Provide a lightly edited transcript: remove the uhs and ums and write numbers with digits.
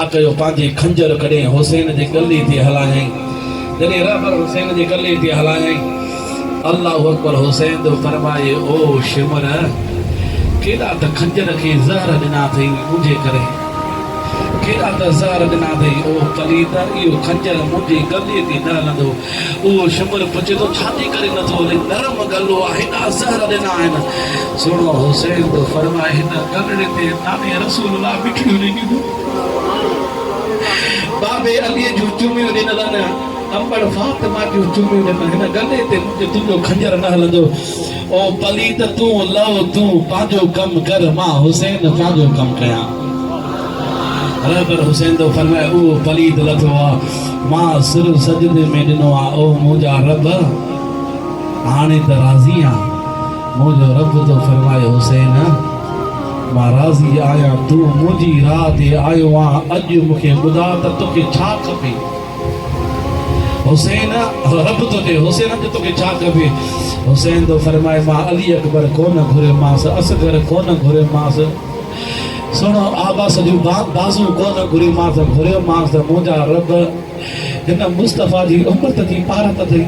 कयो पंहिंजे खंजर कॾहिं हुसैन जे गले ते हलायई जॾहिं रहबर हुसैन जे गले ते हलायई अल्लाहु अकबर हुसैन तो फरमाए ओ शिमर केॾा त खंजर खे ज़हर ॾिना अथई मुंहिंजे करे केॾा त ज़हर ॾिना अथई ओ पलीदा इहो खंजर मुंहिंजे गले ते न हलंदो उहो शिमर पुछे थो छाजे करे नथो हले नरम गलो आहे हेॾा ज़हर ॾिना आहिनि सुहिणो हुसैन तो फरमाए हिन गलड़े ते नाने रसूल मिठियूं ॾिनियूं बाबे अली जूं चुमियूं ॾिनल न अंबड़ फातिमा जूं चुमियूं ॾिनल हिन गले ते मुंहिंजो तुंहिंजो खंजर न हलंदो ओ पलीद तूं लव तूं पंहिंजो कमु कर मां हुसैन पंहिंजो कमु कयां रहबर हुसैन तो फरमाए उहो पलीद लथो आहे मां सिर सजदे में ॾिनो आहे ओ मुंहिंजा रब हाणे त राज़ी आहियां मुंहिंजो रब तो फरमाए हुसैन मां राज़ी आहियां तूं मुंहिंजी राह ते आयो आहे अॼु मूंखे ॿुधा त तोखे छा खपे हुसैन रब तो चए हुसैन अॼु तोखे छा खपे हुसैन तो फरमाए मां अली अकबर कोन घुरियोमांसि असगर कोन घुरियोमांसि सुहिणो आबास जूं बाज़ू कोन घुरियोमांसि घुरियोमांसि त मुंहिंजा रब हिन मुस्तफ़ा जी उमत जी पारत अथई